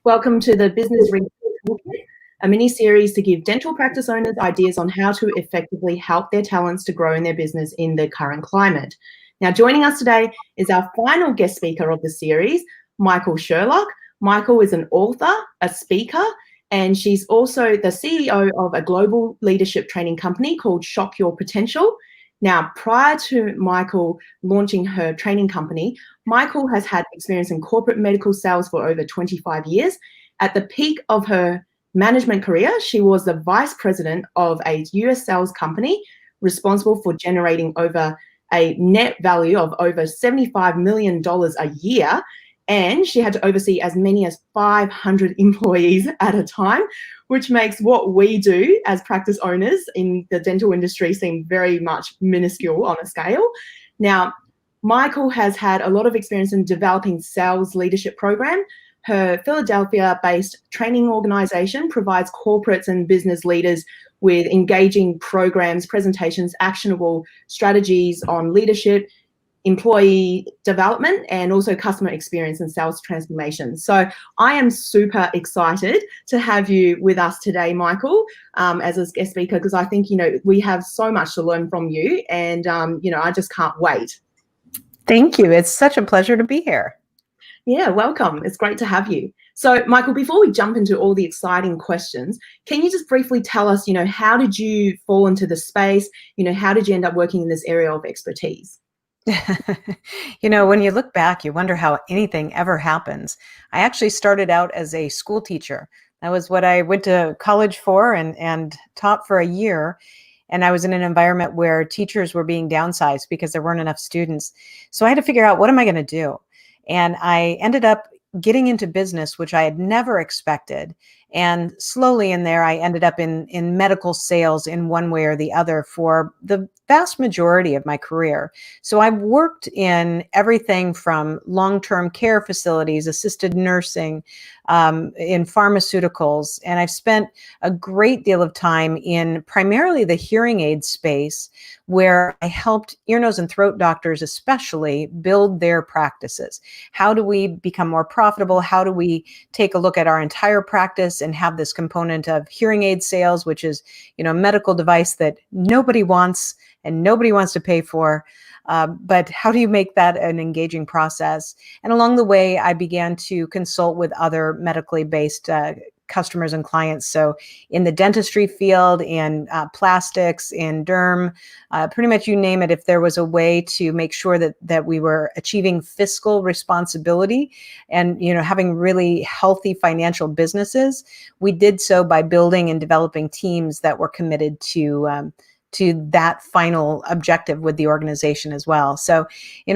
Welcome to the Business Reboot Toolkit, a mini-series to give dental practice owners ideas on how to effectively help their talents to grow in their business in the current climate. Now, joining us today is our final guest speaker of the series, Michael Sherlock. Michael is an author, a speaker, and she's also the CEO of a global leadership training company called Shock Your Potential. Now, prior to Michael launching her training company, Michael has had experience in corporate medical sales for over 25 years. At the peak of her management career, she was the vice president of a US sales company responsible for generating over a net value of over $75 million a year. And she had to oversee as many as 500 employees at a time, which makes what we do as practice owners in the dental industry seem very much minuscule on a scale. Now, Michael has had a lot of experience in developing sales leadership program. Her Philadelphia-based training organization provides corporates and business leaders with engaging programs, presentations, actionable strategies on leadership, employee development, and also customer experience and sales transformation. So I am super excited to have you with us today, Michael, as a guest speaker, because I think, we have so much to learn from you, and, I just can't wait. Thank you. It's such a pleasure to be here. Yeah, welcome. It's great to have you. So, Michael, before we jump into all the exciting questions, can you just briefly tell us, how did you fall into the space? How did you end up working in this area of expertise? When you look back, you wonder how anything ever happens. I actually started out as a school teacher. That was what I went to college for and taught for a year. And I was in an environment where teachers were being downsized because there weren't enough students. So I had to figure out, what am I going to do? And I ended up getting into business, which I had never expected. And slowly in there, I ended up in medical sales in one way or the other for the vast majority of my career. So I've worked in everything from long-term care facilities, assisted nursing, in pharmaceuticals, and I've spent a great deal of time in primarily the hearing aid space, where I helped ear, nose, and throat doctors especially build their practices. How do we become more profitable? How do we take a look at our entire practice and have this component of hearing aid sales, which is, a medical device that nobody wants and nobody wants to pay for. But how do you make that an engaging process? And along the way, I began to consult with other medically based customers and clients. So in the dentistry field, in plastics, in derm, pretty much you name it. If there was a way to make sure that we were achieving fiscal responsibility and, having really healthy financial businesses, we did so by building and developing teams that were committed to that final objective with the organization as well. So,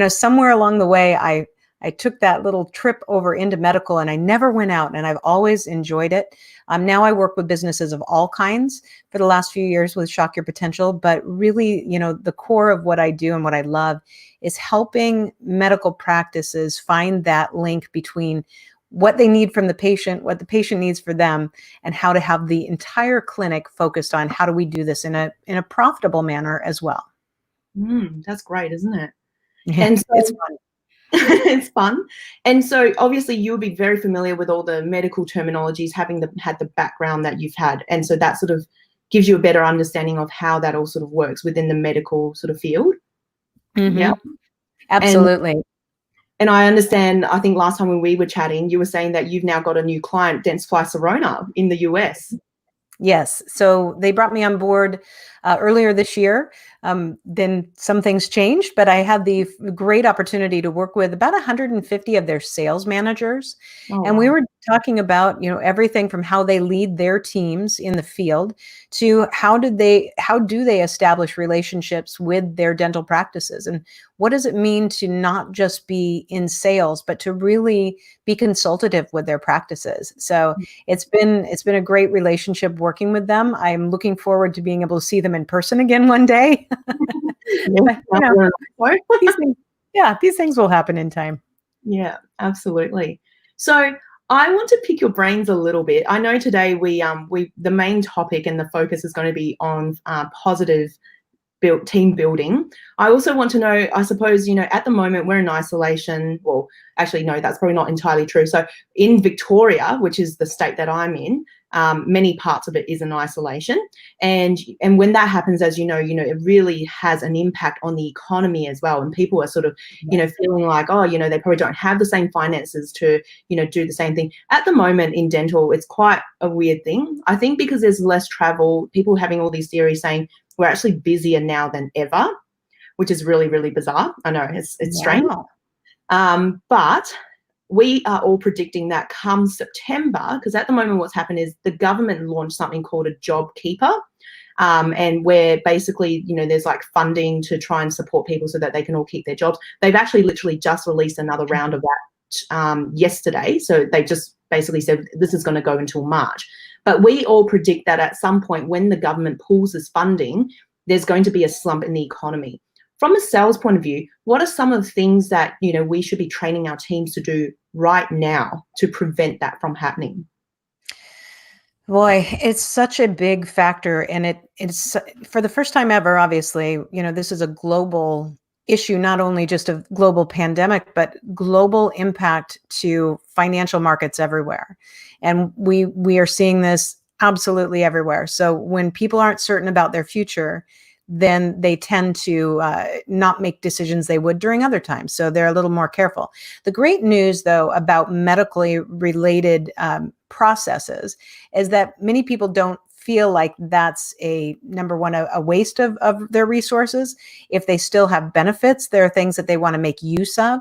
somewhere along the way, I took that little trip over into medical, and I never went out, and I've always enjoyed it. Now I work with businesses of all kinds for the last few years with Shock Your Potential, but really, the core of what I do and what I love is helping medical practices find that link between what they need from the patient, what the patient needs for them, and how to have the entire clinic focused on how do we do this in a profitable manner as well. That's great, isn't it? Yeah, and so, it's fun. It's fun. And so obviously you'll be very familiar with all the medical terminologies, having had the background that you've had. And so that sort of gives you a better understanding of how that all sort of works within the medical sort of field. Mm-hmm. Yeah. Absolutely. And I understand, I think last time when we were chatting, you were saying that you've now got a new client, Dentsply Sirona, in the US. Yes. So they brought me on board earlier this year. Then some things changed, but I had the great opportunity to work with about 150 of their sales managers. Oh, and wow. we were talking about, everything from how they lead their teams in the field to how do they establish relationships with their dental practices, and what does it mean to not just be in sales, but to really be consultative with their practices. So it's been a great relationship working with them. I'm looking forward to being able to see them in person again one day. But, these things will happen in time. Yeah, absolutely. So I want to pick your brains a little bit. I know today we the main topic and the focus is going to be on positive team building. I also want to know, I suppose, at the moment we're in isolation. Well, actually, no, that's probably not entirely true. So in Victoria, which is the state that I'm in, many parts of it is in isolation. And when that happens, as it really has an impact on the economy as well. And people are sort of, feeling like, oh, they probably don't have the same finances to, do the same thing. At the moment in dental, it's quite a weird thing. I think because there's less travel, people having all these theories saying we're actually busier now than ever, which is really, really bizarre. I know it's strange. But we are all predicting that come September, because at the moment what's happened is the government launched something called a job keeper, and where basically, there's like funding to try and support people so that they can all keep their jobs. They've actually literally just released another round of that yesterday. So they just basically said this is going to go until March. But we all predict that at some point when the government pulls this funding, there's going to be a slump in the economy. From a sales point of view, what are some of the things that, we should be training our teams to do right now to prevent that from happening? Boy, it's such a big factor. And it's for the first time ever, obviously, this is a global issue, not only just a global pandemic, but global impact to financial markets everywhere. And we are seeing this absolutely everywhere. So when people aren't certain about their future, then they tend to not make decisions they would during other times. So they're a little more careful. The great news, though, about medically related processes is that many people don't feel like that's number one, a waste of their resources. If they still have benefits, there are things that they want to make use of.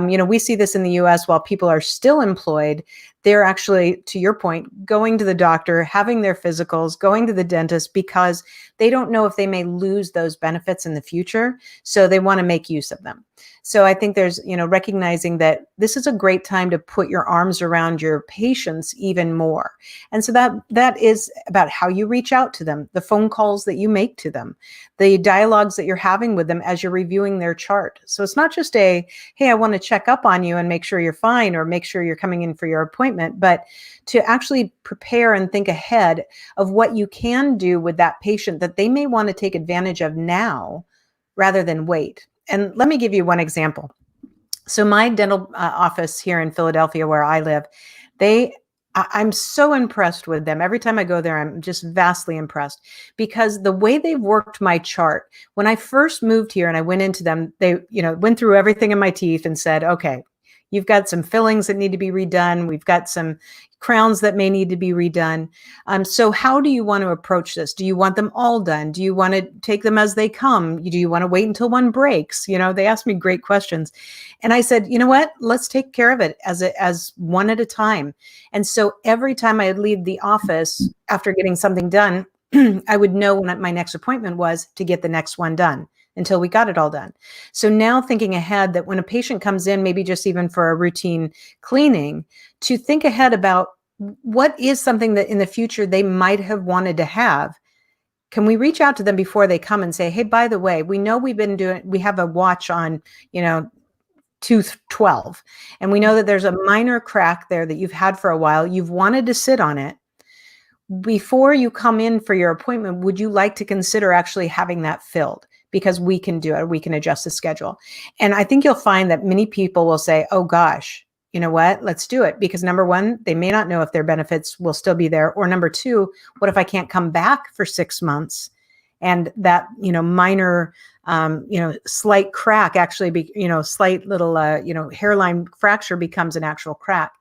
We see this in the US while people are still employed. They're actually, to your point, going to the doctor, having their physicals, going to the dentist because they don't know if they may lose those benefits in the future. So they want to make use of them. So I think there's, recognizing that this is a great time to put your arms around your patients even more. And so that is about how you reach out to them, the phone calls that you make to them, the dialogues that you're having with them as you're reviewing their chart. So it's not just hey, I want to check up on you and make sure you're fine or make sure you're coming in for your appointment, but to actually prepare and think ahead of what you can do with that patient that they may want to take advantage of now rather than wait. And let me give you one example. So my dental office here in Philadelphia, where I live, I'm so impressed with them. Every time I go there, I'm just vastly impressed because the way they've worked my chart, when I first moved here and I went into them, they, went through everything in my teeth and said, okay, you've got some fillings that need to be redone. We've got some crowns that may need to be redone. So how do you want to approach this? Do you want them all done? Do you want to take them as they come? Do you want to wait until one breaks? They asked me great questions. And I said, you know what? Let's take care of it as one at a time. And so every time I would leave the office after getting something done, I would know when my next appointment was to get the next one done until we got it all done. So now thinking ahead that when a patient comes in, maybe just even for a routine cleaning, to think ahead about what is something that in the future they might have wanted to have. Can we reach out to them before they come and say, hey, by the way, we know we have a watch on, tooth 12, and we know that there's a minor crack there that you've had for a while. You've wanted to sit on it. Before you come in for your appointment, would you like to consider actually having that filled? Because we can do it. We can adjust the schedule. And I think you'll find that many people will say, oh gosh, you know what, let's do it. Because number one, they may not know if their benefits will still be there. Or number two, what if I can't come back for 6 months? And that, minor, slight crack actually slight little, hairline fracture becomes an actual crack.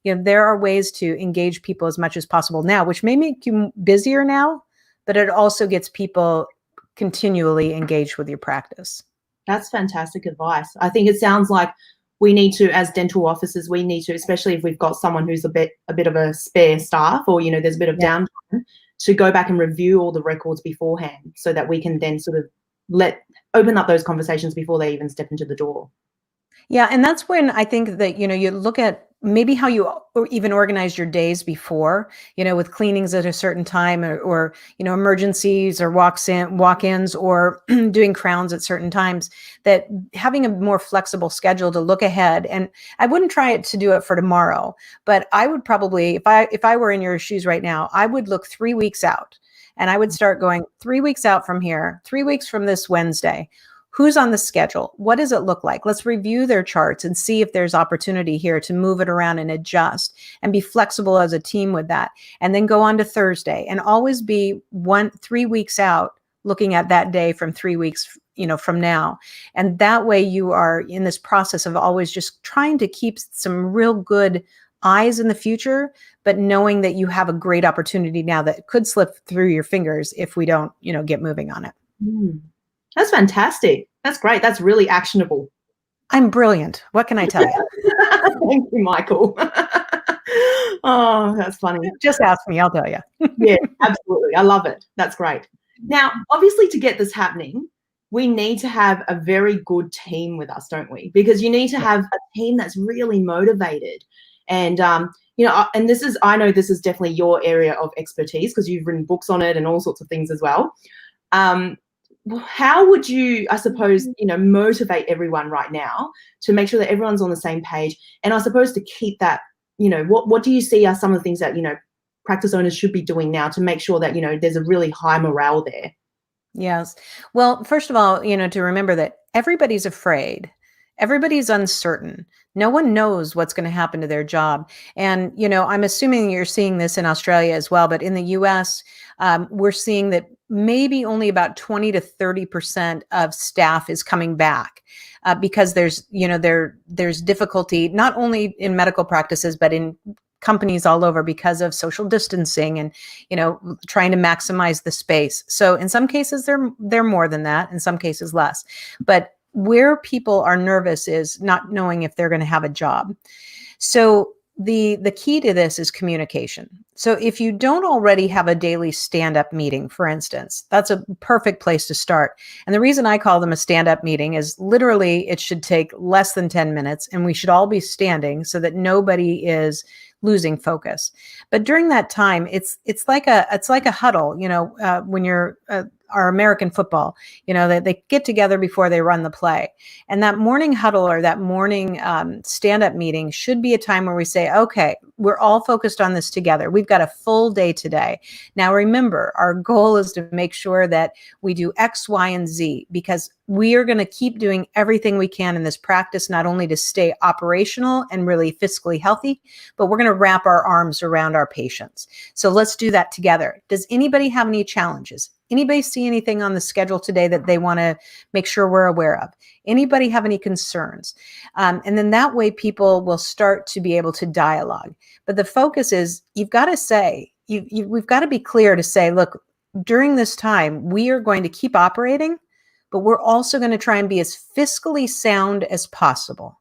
There are ways to engage people as much as possible now, which may make you busier now, but it also gets people continually engaged with your practice. That's fantastic advice. I think it sounds like we need to, as dental officers, we need to, especially if we've got someone who's a bit of a spare staff or, there's a bit of downtime, to go back and review all the records beforehand so that we can then sort of open up those conversations before they even step into the door. Yeah. And that's when I think that, you look at maybe how you even organize your days before, with cleanings at a certain time or emergencies or walk-ins or doing crowns at certain times, that having a more flexible schedule to look ahead. And I wouldn't try to do it for tomorrow, but I would probably, if I were in your shoes right now, I would look 3 weeks out And I would start going 3 weeks out from here, 3 weeks from this Wednesday. Who's on the schedule? What does it look like? Let's review their charts and see if there's opportunity here to move it around and adjust and be flexible as a team with that. And then go on to Thursday and always be 3 weeks out, looking at that day from 3 weeks, from now. And that way you are in this process of always just trying to keep some real good eyes in the future, but knowing that you have a great opportunity now that could slip through your fingers if we don't, get moving on it. That's fantastic. That's great. That's really actionable. I'm brilliant. What can I tell you? Thank you, Michael. Oh, that's funny. Just ask me, I'll tell you. Yeah, absolutely. I love it. That's great. Now, obviously, to get this happening, we need to have a very good team with us, don't we? Because you need to have a team that's really motivated. And, and I know this is definitely your area of expertise because you've written books on it and all sorts of things as well. How would you, I suppose, motivate everyone right now to make sure that everyone's on the same page? And I suppose to keep that, what do you see are some of the things that, practice owners should be doing now to make sure that, there's a really high morale there? Yes. Well, first of all, to remember that everybody's afraid. Everybody's uncertain. No one knows what's going to happen to their job. And, I'm assuming you're seeing this in Australia as well, but in the US, we're seeing that maybe only about 20 to 30% of staff is coming back because there's difficulty, not only in medical practices, but in companies all over because of social distancing and, trying to maximize the space. So in some cases, they're more than that, in some cases less. But where people are nervous is not knowing if they're going to have a job. So the key to this is communication. So if you don't already have a daily stand-up meeting, for instance, that's a perfect place to start. And the reason I call them a stand-up meeting is literally it should take less than 10 minutes and we should all be standing so that nobody is losing focus. But during that time, it's like a huddle, when you're our American football, they get together before they run the play. And that morning huddle or that morning stand-up meeting should be a time where we say, okay, we're all focused on this together. We've got a full day today. Now, remember, our goal is to make sure that we do X, Y, and Z because we are going to keep doing everything we can in this practice, not only to stay operational and really fiscally healthy, but we're going to wrap our arms around our patients. So let's do that together. Does anybody have any challenges? Anybody see anything on the schedule today that they want to make sure we're aware of? Anybody have any concerns? And then that way people will start to be able to dialogue. But the focus is you've got to say, we've got to be clear to say, look, during this time, we are going to keep operating, but we're also going to try and be as fiscally sound as possible.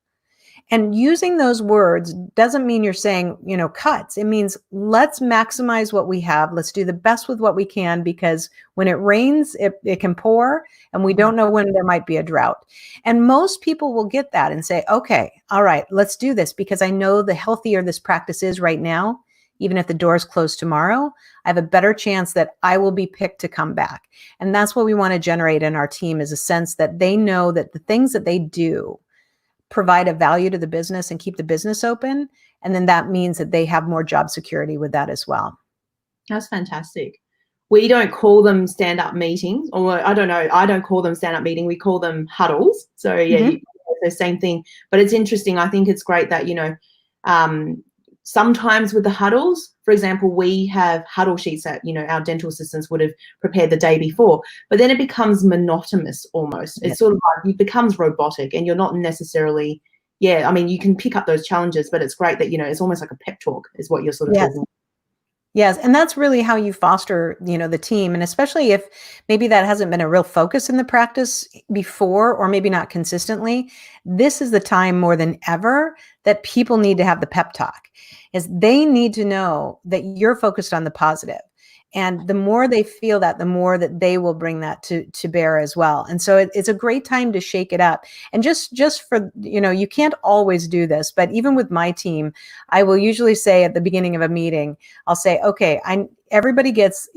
And using those words doesn't mean you're saying, cuts. It means let's maximize what we have. Let's do the best with what we can because when it rains, it can pour and we don't know when there might be a drought. And most people will get that and say, okay, all right, let's do this because I know the healthier this practice is right now, even if the doors close tomorrow, I have a better chance that I will be picked to come back. And that's what we want to generate in our team is a sense that they know that the things that they do provide a value to the business and keep the business open. And then that means that they have more job security with that as well. That's fantastic. We don't call them stand-up meetings, or I don't know, I don't call them stand-up meeting. We call them huddles. So yeah, the same thing. But it's interesting. I think it's great that, sometimes with the huddles, for example, we have huddle sheets that, our dental assistants would have prepared the day before, but then it becomes monotonous almost. It's sort of like it becomes robotic and you're not necessarily, you can pick up those challenges, but it's great that, it's almost like a pep talk is what you're sort of talking. Yes. And that's really how you foster, the team. And especially if maybe that hasn't been a real focus in the practice before, or maybe not consistently, this is the time more than ever that people need to have the pep talk is they need to know that you're focused on the positive. And the more they feel that, the more that they will bring that to bear as well. And so it's a great time to shake it up. And just for, you can't always do this, but even with my team, I will usually say at the beginning of a meeting, I'll say, okay, everybody gets,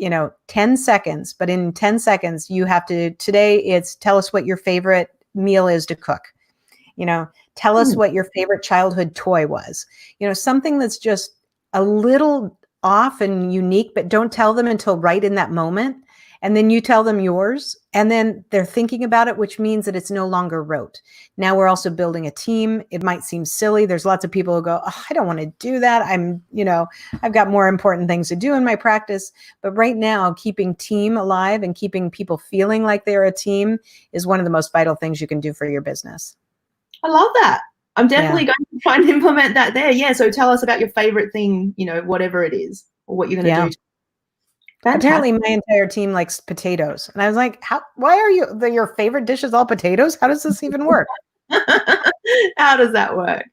10 seconds, but in 10 seconds, you have to, today it's tell us what your favorite meal is to cook. Tell us what your favorite childhood toy was, something that's just a little off and unique, but don't tell them until right in that moment. And then you tell them yours, and then they're thinking about it, which means that it's no longer rote. Now we're also building a team. It might seem silly. There's lots of people who go, oh, I don't want to do that. I've got more important things to do in my practice. But right now, keeping team alive and keeping people feeling like they're a team is one of the most vital things you can do for your business. I love that. I'm definitely going to try and implement that there. Yeah. So tell us about your favorite thing, whatever it is, or what you're going to do. Fantastic. Apparently my entire team likes potatoes. And I was like, why are your favorite dish is all potatoes? How does this even work? How does that work?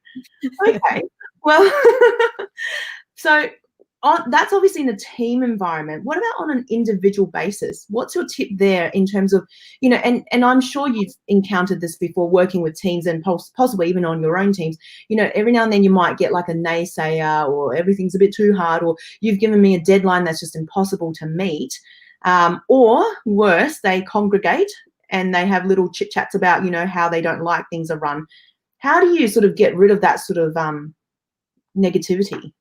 Okay. Well, so that's obviously in a team environment. What about on an individual basis? What's your tip there in terms of, and I'm sure you've encountered this before working with teams and possibly even on your own teams, every now and then you might get like a naysayer, or everything's a bit too hard, or you've given me a deadline that's just impossible to meet. Or worse, they congregate and they have little chit chats about, how they don't like things are run. How do you sort of get rid of that sort of negativity?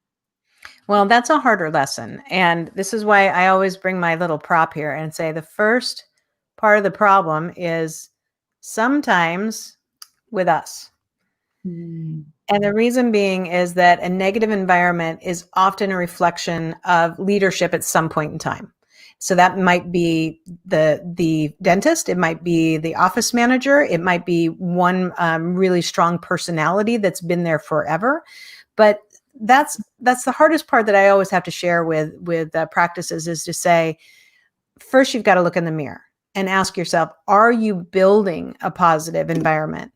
Well, that's a harder lesson. And this is why I always bring my little prop here and say the first part of the problem is sometimes with us. And the reason being is that a negative environment is often a reflection of leadership at some point in time. So that might be the dentist, it might be the office manager, it might be one really strong personality that's been there forever. But that's the hardest part that I always have to share with practices, is to say, first, you've got to look in the mirror and ask yourself, are you building a positive environment?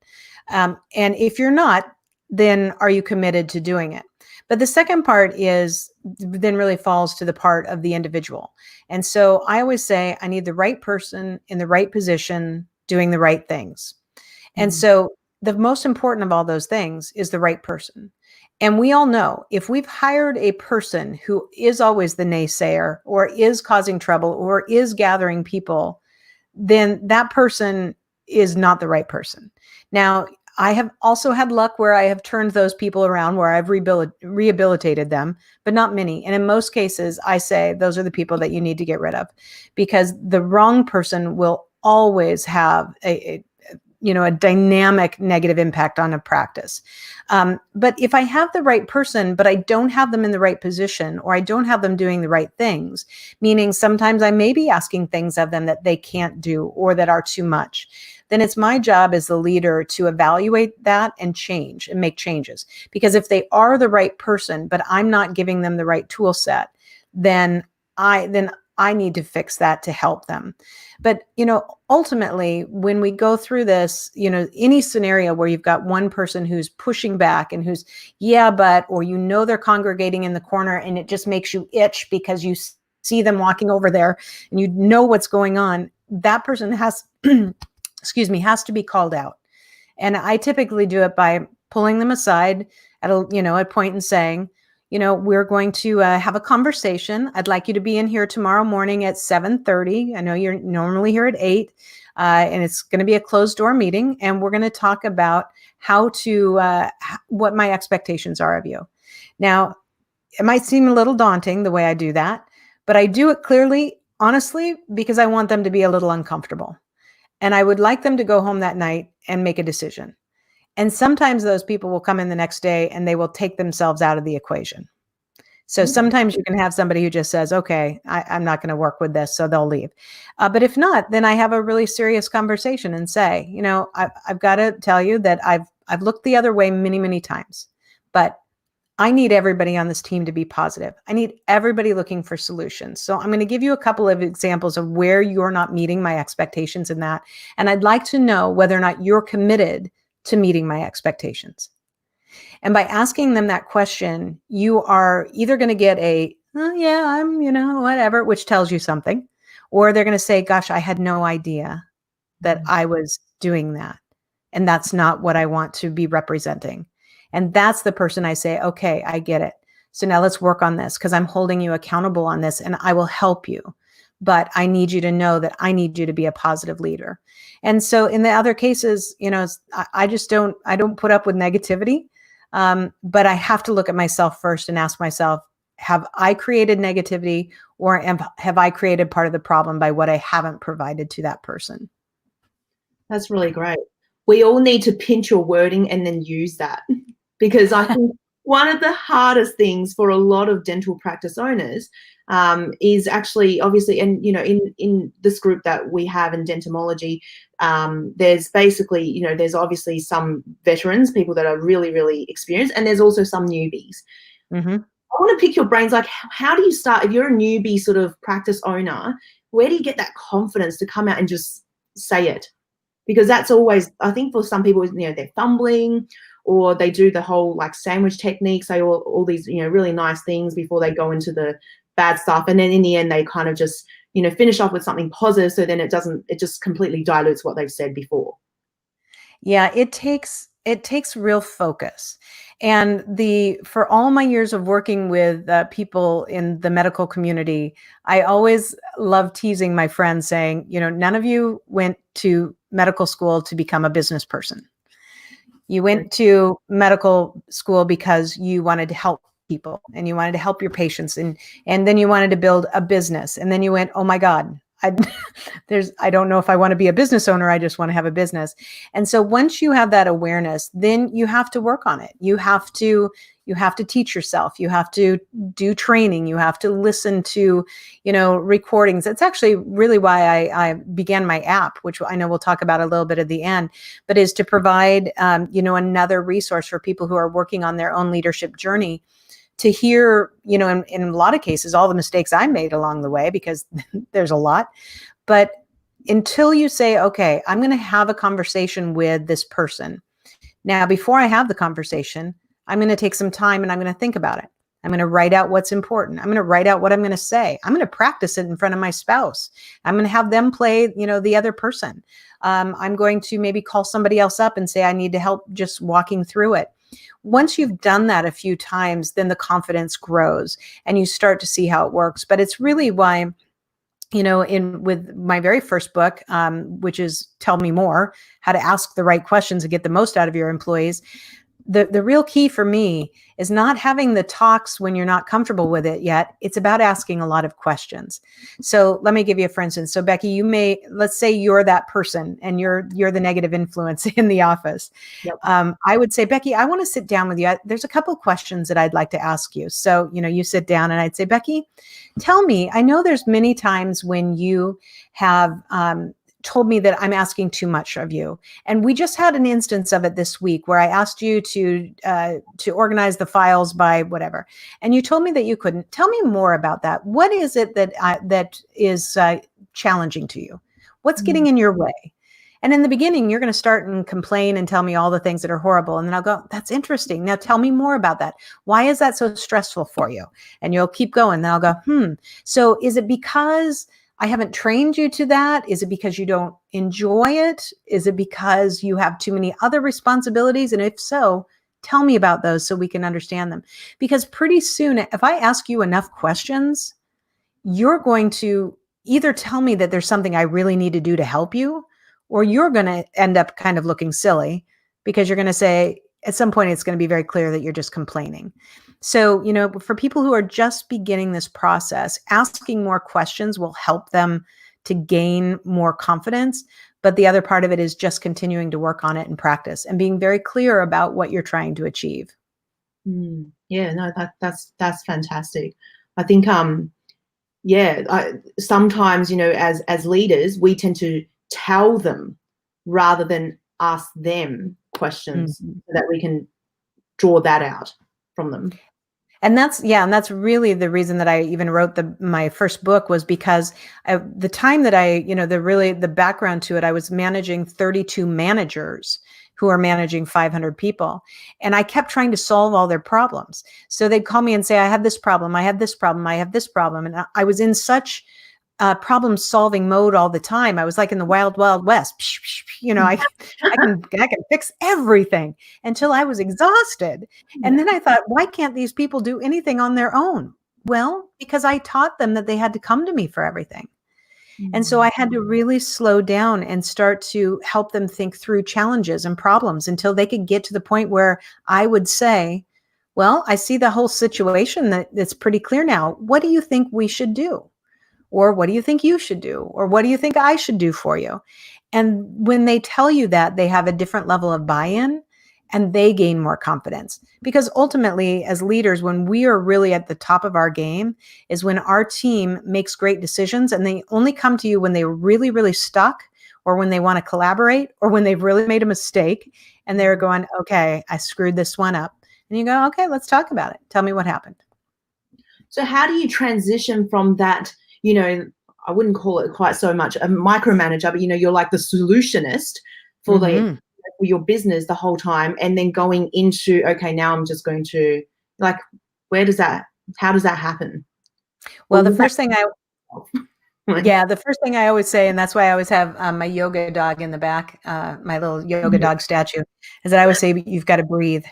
And if you're not, then are you committed to doing it? But the second part then really falls to the part of the individual. And so I always say, I need the right person in the right position doing the right things. And so the most important of all those things is the right person. And we all know if we've hired a person who is always the naysayer, or is causing trouble, or is gathering people, then that person is not the right person. Now, I have also had luck where I have turned those people around, where I've rehabilitated them, but not many. And in most cases, I say those are the people that you need to get rid of, because the wrong person will always have a dynamic negative impact on a practice. But if I have the right person, but I don't have them in the right position, or I don't have them doing the right things, meaning sometimes I may be asking things of them that they can't do or that are too much, then it's my job as the leader to evaluate that and change and make changes. Because if they are the right person, but I'm not giving them the right tool set, then I need to fix that to help them. But, ultimately, when we go through this, any scenario where you've got one person who's pushing back and who's, or they're congregating in the corner and it just makes you itch because you see them walking over there and you know what's going on, that person has, has to be called out. And I typically do it by pulling them aside at a point and saying, we're going to have a conversation. I'd like you to be in here tomorrow morning at 7:30. I know you're normally here at 8, and it's going to be a closed door meeting. And we're going to talk about what my expectations are of you. Now, it might seem a little daunting the way I do that, but I do it clearly, honestly, because I want them to be a little uncomfortable. And I would like them to go home that night and make a decision. And sometimes those people will come in the next day and they will take themselves out of the equation. So sometimes you can have somebody who just says, okay, I'm not going to work with this, so they'll leave. But if not, then I have a really serious conversation and say, I've got to tell you that I've looked the other way many, many times, but I need everybody on this team to be positive. I need everybody looking for solutions. So I'm going to give you a couple of examples of where you're not meeting my expectations in that. And I'd like to know whether or not you're committed to meeting my expectations. And by asking them that question, you are either going to get I'm, whatever, which tells you something, or they're going to say, gosh, I had no idea that I was doing that. And that's not what I want to be representing. And that's the person I say, okay, I get it. So now let's work on this, because I'm holding you accountable on this and I will help you. But I need you to know that I need you to be a positive leader. And so in the other cases, I don't put up with negativity. But I have to look at myself first and ask myself, have I created negativity, or have I created part of the problem by what I haven't provided to that person? That's really great. We all need to pinch your wording and then use that, because I think one of the hardest things for a lot of dental practice owners is actually, obviously, and in this group that we have in dentimology, there's basically, there's obviously some veterans, people that are really, really experienced, and there's also some newbies. Mm-hmm. I want to pick your brains, like, how do you start, if you're a newbie sort of practice owner, where do you get that confidence to come out and just say it? Because that's always, I think for some people, they're fumbling, or they do the whole like sandwich technique, say all these, really nice things before they go into the bad stuff. And then in the end, they kind of just, finish off with something positive. So then it just completely dilutes what they've said before. Yeah, it takes real focus. And for all my years of working with people in the medical community, I always love teasing my friends saying, none of you went to medical school to become a business person. You went to medical school because you wanted to help people and you wanted to help your patients, and then you wanted to build a business. And then you went, oh my God, I don't know if I want to be a business owner. I just want to have a business. And so once you have that awareness, then you have to work on it. You have to teach yourself. You have to do training. You have to listen to, recordings. That's actually really why I began my app, which I know we'll talk about a little bit at the end, but is to provide, another resource for people who are working on their own leadership journey, to hear, in a lot of cases, all the mistakes I made along the way, because there's a lot. But until you say, okay, I'm going to have a conversation with this person. Now, before I have the conversation, I'm going to take some time and I'm going to think about it. I'm going to write out what's important. I'm going to write out what I'm going to say. I'm going to practice it in front of my spouse. I'm going to have them play, the other person. I'm going to maybe call somebody else up and say, I need to help just walking through it. Once you've done that a few times, then the confidence grows and you start to see how it works. But it's really why, with my very first book, which is Tell Me More, How to Ask the Right Questions and Get the Most Out of Your Employees. The real key for me is not having the talks when you're not comfortable with it yet. It's about asking a lot of questions. So let me give you a for instance. So Becky, let's say you're that person and you're the negative influence in the office. Yep. I would say, Becky, I want to sit down with you. There's a couple of questions that I'd like to ask you. So, you sit down and I'd say, Becky, tell me, I know there's many times when you have, told me that I'm asking too much of you. And we just had an instance of it this week where I asked you to organize the files by whatever. And you told me that you couldn't. Tell me more about that. What is it that is challenging to you? What's getting in your way? And in the beginning, you're going to start and complain and tell me all the things that are horrible. And then I'll go, that's interesting. Now tell me more about that. Why is that so stressful for you? And you'll keep going. Then I'll go, so is it because I haven't trained you to that? Is it because you don't enjoy it? Is it because you have too many other responsibilities? And if so, tell me about those so we can understand them. Because pretty soon, if I ask you enough questions, you're going to either tell me that there's something I really need to do to help you, or you're going to end up kind of looking silly because you're going to say, at some point, it's going to be very clear that you're just complaining. So, for people who are just beginning this process, asking more questions will help them to gain more confidence. But the other part of it is just continuing to work on it and practice and being very clear about what you're trying to achieve. Yeah, no, that's fantastic. I think, sometimes, as leaders, we tend to tell them rather than ask them questions so that we can draw that out from them. And that's really the reason that I even wrote my first book, was because the time that the background to it, I was managing 32 managers who are managing 500 people. And I kept trying to solve all their problems. So they'd call me and say, I have this problem, I have this problem, I have this problem. And I was in such problem solving mode all the time. I was like in the wild, wild west. I can fix everything until I was exhausted. And then I thought, why can't these people do anything on their own? Well, because I taught them that they had to come to me for everything. And so I had to really slow down and start to help them think through challenges and problems until they could get to the point where I would say, Well, I see the whole situation that's pretty clear now. What do you think we should do? Or what do you think you should do? Or what do you think I should do for you? And when they tell you that, they have a different level of buy-in and they gain more confidence. Because ultimately, as leaders, when we are really at the top of our game, is when our team makes great decisions and they only come to you when they're really, really stuck, or when they want to collaborate, or when they've really made a mistake and they're going, okay, I screwed this one up. And you go, okay, let's talk about it. Tell me what happened. So how do you transition from that, you know, I wouldn't call it quite so much a micromanager, but, you know, you're like the solutionist for Mm-hmm. for your business the whole time, and then going into, okay, now I'm just going to, like, how does that happen? Well, Or the does that first thing I like, Yeah, the first thing I always say, and that's why I always have my yoga dog in the back, my little yoga dog statue, is that I always say, you've got to breathe.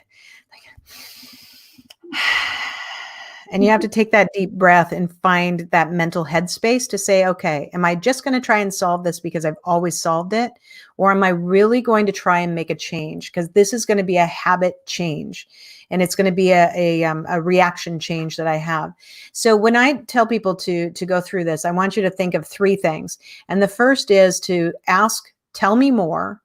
And you have to take that deep breath and find that mental headspace to say, okay, am I just going to try and solve this because I've always solved it? Or am I really going to try and make a change? Because this is going to be a habit change. And it's going to be a reaction change that I have. So when I tell people to go through this, I want you to think of three things. And the first is to ask, tell me more,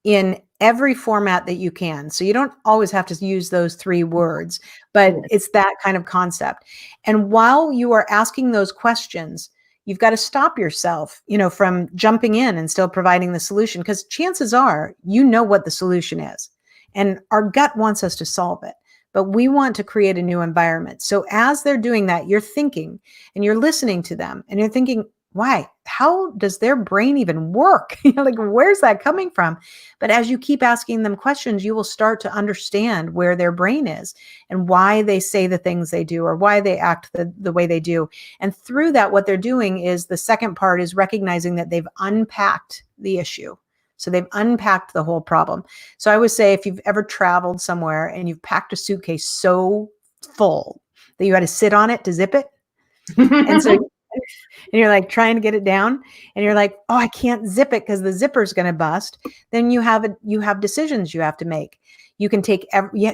in every format that you can. So you don't always have to use those three words, but yeah, it's that kind of concept. And while you are asking those questions, you've got to stop yourself, from jumping in and still providing the solution, because chances are, what the solution is. And our gut wants us to solve it, but we want to create a new environment. So as they're doing that, you're thinking and you're listening to them and you're thinking, why? How does their brain even work? Like, where's that coming from? But as you keep asking them questions, you will start to understand where their brain is and why they say the things they do or why they act the way they do. And through that, what they're doing is, the second part is recognizing that they've unpacked the issue. So they've unpacked the whole problem. So I would say, if you've ever traveled somewhere and you've packed a suitcase so full that you had to sit on it to zip it, and so and you're like trying to get it down and you're like, oh, I can't zip it because the zipper's going to bust. Then you have decisions you have to make. You can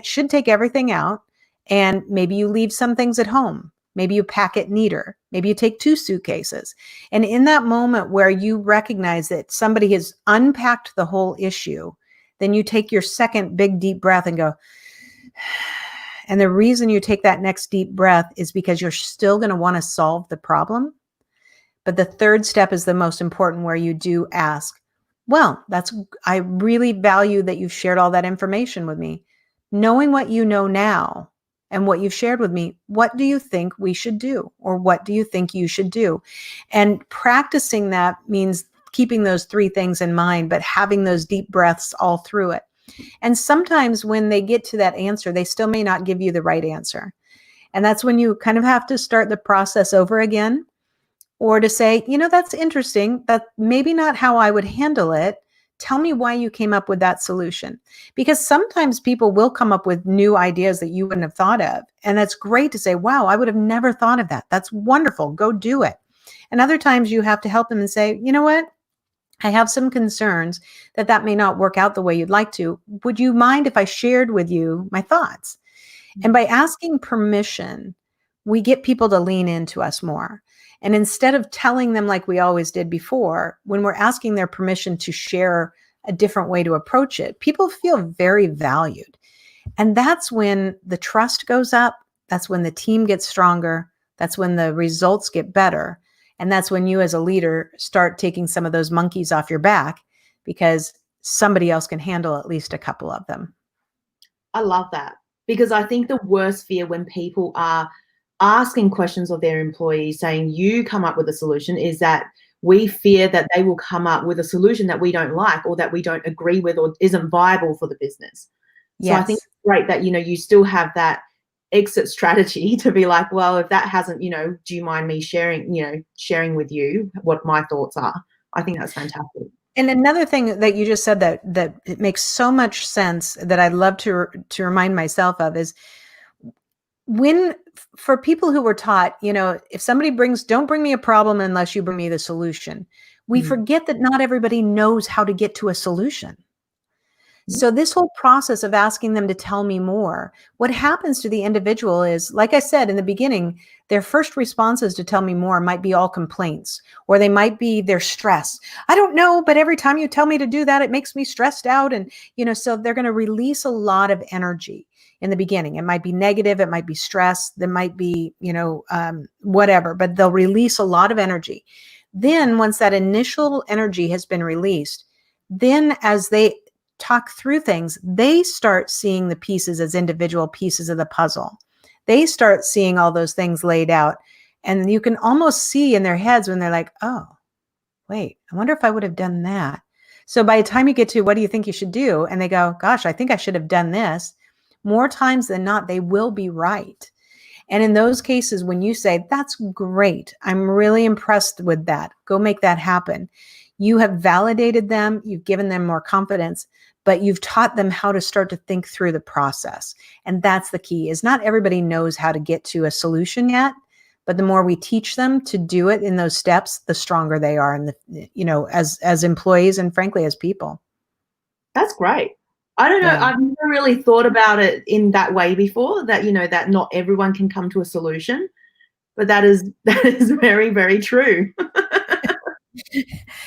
should take everything out, and maybe you leave some things at home. Maybe you pack it neater. Maybe you take 2 suitcases. And in that moment where you recognize that somebody has unpacked the whole issue, then you take your second big deep breath and go, and the reason you take that next deep breath is because you're still going to want to solve the problem. But the third step is the most important, where you do ask, well, I really value that you've shared all that information with me. Knowing what you know now and what you've shared with me, what do you think we should do? Or what do you think you should do? And practicing that means keeping those 3 things in mind, but having those deep breaths all through it. And sometimes when they get to that answer, they still may not give you the right answer. And that's when you kind of have to start the process over again, or to say, that's interesting. That's maybe not how I would handle it. Tell me why you came up with that solution. Because sometimes people will come up with new ideas that you wouldn't have thought of. And that's great to say, wow, I would have never thought of that. That's wonderful. Go do it. And other times you have to help them and say, you know what? I have some concerns that may not work out the way you'd like to. Would you mind if I shared with you my thoughts? And by asking permission, we get people to lean into us more. And instead of telling them like we always did before, when we're asking their permission to share a different way to approach it, people feel very valued. And that's when the trust goes up. That's when the team gets stronger. That's when the results get better. And that's when you as a leader start taking some of those monkeys off your back, because somebody else can handle at least a couple of them. I love that, because I think the worst fear when people are asking questions of their employees, saying you come up with a solution, is that we fear that they will come up with a solution that we don't like or that we don't agree with or isn't viable for the business. So I think Yes. it's great that, you still have that exit strategy to be like, well, if that hasn't, do you mind me sharing with you what my thoughts are? I think that's fantastic. And another thing that you just said that it makes so much sense, that I'd love to remind myself of, is for people who were taught, if somebody don't bring me a problem unless you bring me the solution. We forget that not everybody knows how to get to a solution. So this whole process of asking them to tell me more, what happens to the individual is, like I said in the beginning, their first responses to tell me more might be all complaints, or they might be their stress. I don't know, but every time you tell me to do that, it makes me stressed out. And, so they're going to release a lot of energy in the beginning. It might be negative. It might be stress. There might be, whatever, but they'll release a lot of energy. Then once that initial energy has been released, then as they talk through things, they start seeing the pieces as individual pieces of the puzzle. They start seeing all those things laid out. And you can almost see in their heads when they're like, oh, wait, I wonder if I would have done that. So by the time you get to, what do you think you should do? And they go, gosh, I think I should have done this. More times than not, they will be right. And in those cases, when you say, that's great, I'm really impressed with that, go make that happen. You have validated them, you've given them more confidence, but you've taught them how to start to think through the process. And that's the key, is not everybody knows how to get to a solution yet, but the more we teach them to do it in those steps, the stronger they are, and as employees and frankly, as people. That's great. I don't know. Yeah. I've never really thought about it in that way before, that, that not everyone can come to a solution, but that is very, very true.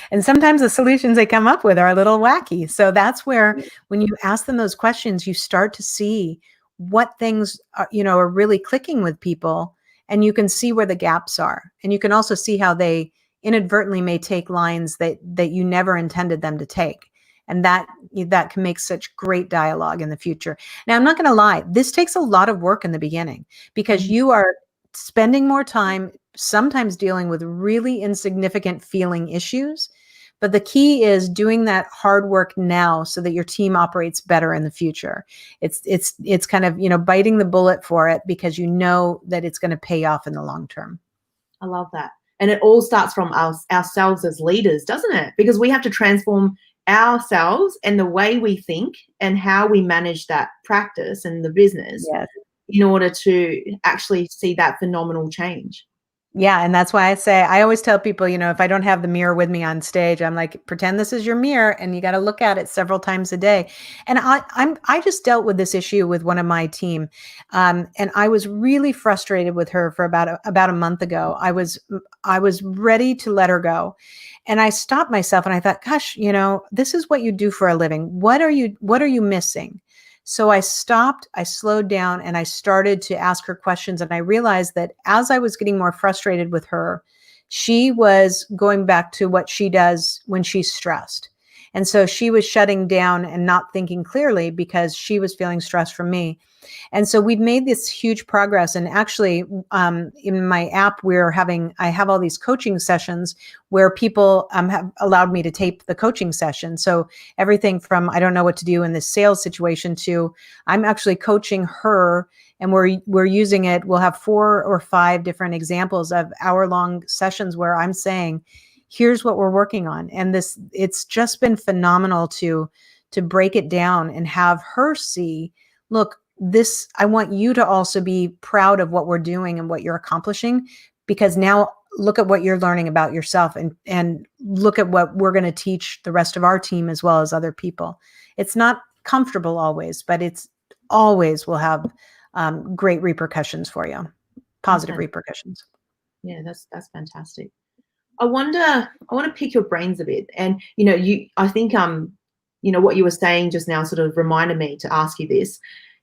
And sometimes the solutions they come up with are a little wacky. So that's where, when you ask them those questions, you start to see what things are really clicking with people, and you can see where the gaps are. And you can also see how they inadvertently may take lines that you never intended them to take. And that can make such great dialogue in the future. Now, I'm not going to lie, this takes a lot of work in the beginning, because you are spending more time sometimes dealing with really insignificant feeling issues. But the key is doing that hard work now so that your team operates better in the future. It's kind of, biting the bullet for it, because you know that it's going to pay off in the long term. I love that. And it all starts from ourselves as leaders, doesn't it? Because we have to transform ourselves and the way we think and how we manage that practice and the business. Yes. In order to actually see that phenomenal change. Yeah. And that's why I always tell people, if I don't have the mirror with me on stage, I'm like, pretend this is your mirror, and you got to look at it several times a day. And I just dealt with this issue with one of my team. And I was really frustrated with her for about a month ago. I was ready to let her go. And I stopped myself and I thought, gosh, this is what you do for a living. What are you missing? So I stopped, I slowed down, and I started to ask her questions. And I realized that as I was getting more frustrated with her, she was going back to what she does when she's stressed. And so she was shutting down and not thinking clearly because she was feeling stressed from me. And so we've made this huge progress. And actually, in my app, I have all these coaching sessions where people have allowed me to tape the coaching session. So everything from, I don't know what to do in this sales situation, to I'm actually coaching her, and we're using it. We'll have 4 or 5 different examples of hour-long sessions where I'm saying, here's what we're working on. And it's just been phenomenal to break it down and have her see, look, I want you to also be proud of what we're doing and what you're accomplishing, because now look at what you're learning about yourself, and look at what we're going to teach the rest of our team as well as other people. It's not comfortable always, but it's always will have great repercussions for you, positive repercussions. Yeah, that's fantastic. I want to pick your brains a bit. And, I think, what you were saying just now sort of reminded me to ask you this.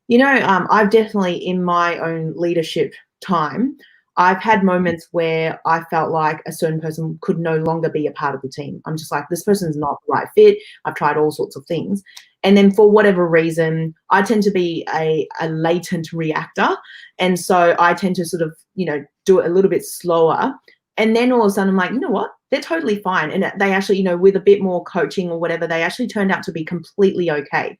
I've definitely, in my own leadership time, I've had moments where I felt like a certain person could no longer be a part of the team. I'm just like, this person's not the right fit. I've tried all sorts of things. And then for whatever reason, I tend to be a latent reactor. And so I tend to sort of, do it a little bit slower. And then all of a sudden I'm like, you know what? They're totally fine. And they actually, with a bit more coaching or whatever, they actually turned out to be completely okay.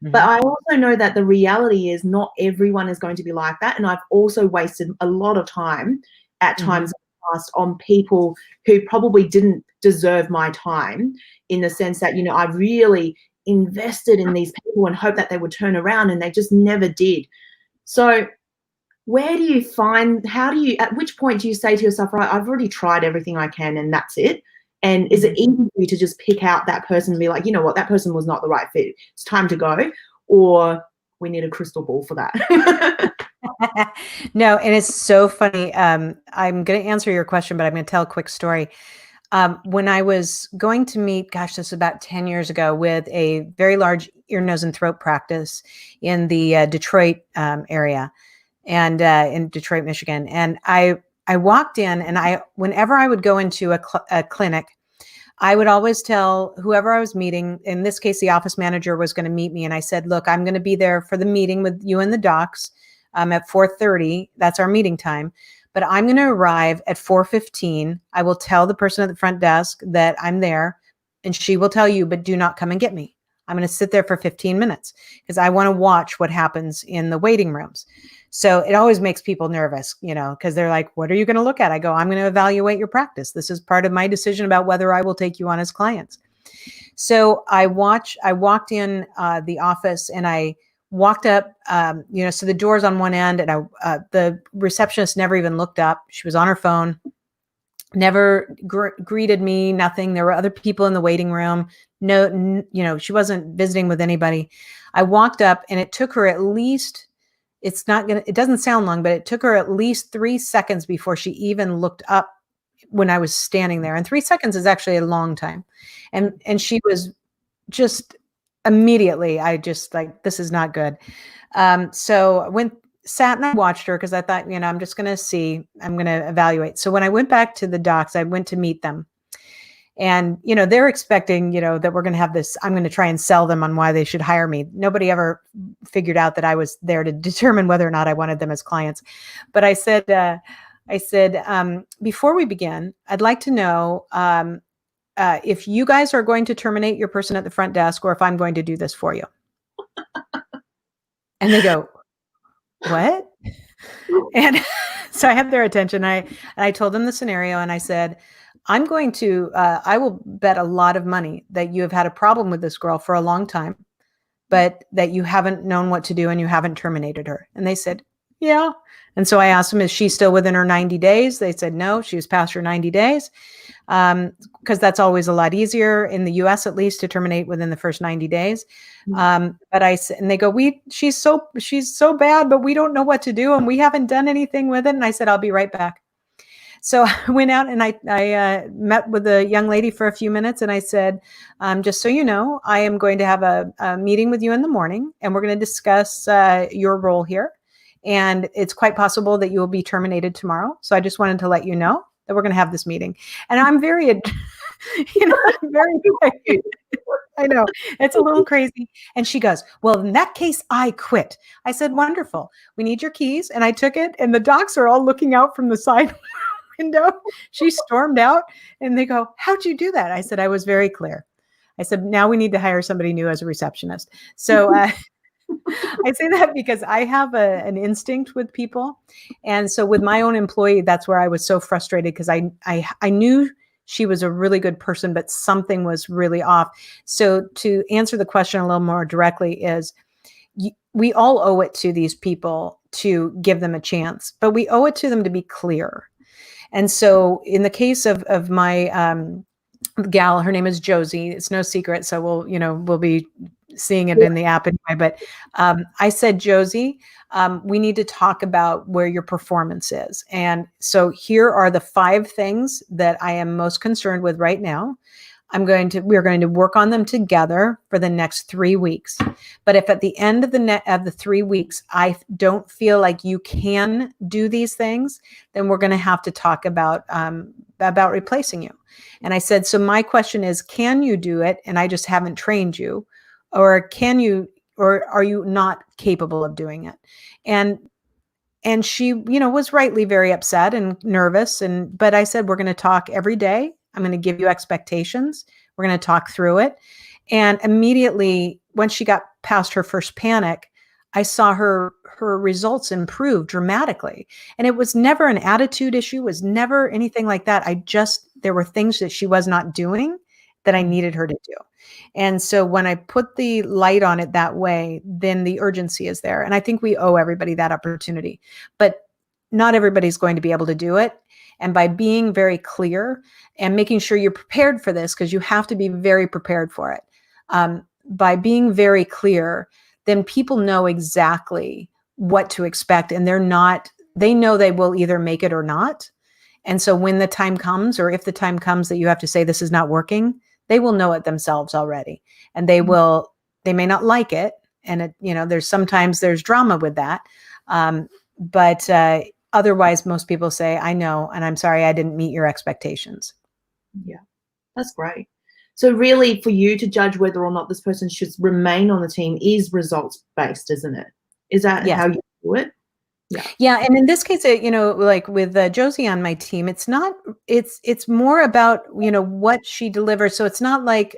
Mm-hmm. But I also know that the reality is not everyone is going to be like that. And I've also wasted a lot of time at times in the past on people who probably didn't deserve my time, in the sense that, I really invested in these people and hoped that they would turn around, and they just never did. So where do you at which point do you say to yourself, right, I've already tried everything I can and that's it? And is it easy for you to just pick out that person and be like, you know what, that person was not the right fit, it's time to go? Or we need a crystal ball for that? No, and it's so funny. I'm going to answer your question, but I'm going to tell a quick story. When I was going to meet, gosh, this was about 10 years ago, with a very large ear, nose, and throat practice in the Detroit area, and in Detroit, Michigan. And I walked in, and whenever I would go into a clinic, I would always tell whoever I was meeting, in this case, the office manager was going to meet me. And I said, look, I'm going to be there for the meeting with you and the docs at 4:30. That's our meeting time. But I'm going to arrive at 4:15. I will tell the person at the front desk that I'm there, and she will tell you, but do not come and get me. I'm going to sit there for 15 minutes because I want to watch what happens in the waiting rooms. So it always makes people nervous, because they're like, what are you going to look at? I go, I'm going to evaluate your practice. This is part of my decision about whether I will take you on as clients. So I walked in the office, and I walked up, so the door's on one end, and the receptionist never even looked up. She was on her phone, never greeted me, nothing. There were other people in the waiting room. No, she wasn't visiting with anybody. I walked up, and it took her at least, it doesn't sound long, but it took her at least 3 seconds before she even looked up when I was standing there. And 3 seconds is actually a long time. And she was just immediately, I just like, this is not good. So I sat and I watched her because I thought, I'm just going to see, I'm going to evaluate. So when I went back to the docs, I went to meet them. And, they're expecting, that we're going to have this, I'm going to try and sell them on why they should hire me. Nobody ever figured out that I was there to determine whether or not I wanted them as clients. But I said, before we begin, I'd like to know if you guys are going to terminate your person at the front desk, or if I'm going to do this for you. And they go, what? And so I have their attention. I told them the scenario, and I said, I will bet a lot of money that you have had a problem with this girl for a long time, but that you haven't known what to do and you haven't terminated her. And they said, yeah. And so I asked them, is she still within her 90 days? They said, no, she was past her 90 days. Because that's always a lot easier in the US, at least, to terminate within the first 90 days. But and they go, she's so bad, but we don't know what to do, and we haven't done anything with it. And I said, I'll be right back. So I went out, and I met with the young lady for a few minutes, and I said, just so you know, I am going to have a meeting with you in the morning, and we're going to discuss your role here. And it's quite possible that you will be terminated tomorrow. So I just wanted to let you know that we're going to have this meeting. And I'm very, I'm very, I know it's a little crazy. And she goes, well, in that case, I quit. I said, wonderful. We need your keys. And I took it, and the docs are all looking out from the side window. She stormed out, and they go, how'd you do that? I said, I was very clear. I said, now we need to hire somebody new as a receptionist. So, I say that because I have an instinct with people. And so with my own employee, that's where I was so frustrated, because I knew she was a really good person, but something was really off. So to answer the question a little more directly is, we all owe it to these people to give them a chance, but we owe it to them to be clear. And so in the case of my gal, her name is Josie. It's no secret. So we'll be seeing it in the app anyway. But I said, Josie, we need to talk about where your performance is. And so here are the 5 things that I am most concerned with right now. We're going to work on them together for the next 3 weeks. But if at the end of the 3 weeks, I don't feel like you can do these things, then we're going to have to talk about replacing you. And I said, so my question is, can you do it? And I just haven't trained you, or are you not capable of doing it? And she, was rightly very upset and nervous. But I said, we're going to talk every day. I'm going to give you expectations. We're going to talk through it. And immediately, when she got past her first panic, I saw her results improve dramatically. And it was never an attitude issue, it was never anything like that. There were things that she was not doing that I needed her to do. And so when I put the light on it that way, then the urgency is there. And I think we owe everybody that opportunity, but not everybody's going to be able to do it. And by being very clear and making sure you're prepared for this, because you have to be very prepared for it. By being very clear, then people know exactly what to expect, and they know they will either make it or not. And so when the time comes, or if the time comes that you have to say this is not working, they will know it themselves already. And they may not like it. And there's drama with that. But otherwise, most people say, I know, and I'm sorry, I didn't meet your expectations. Yeah, that's great. So really, for you to judge whether or not this person should remain on the team is results based, isn't it? Is that Yes. how you do it? Yeah. Yeah. And in this case, like with Josie on my team, it's more about, what she delivers. So it's not like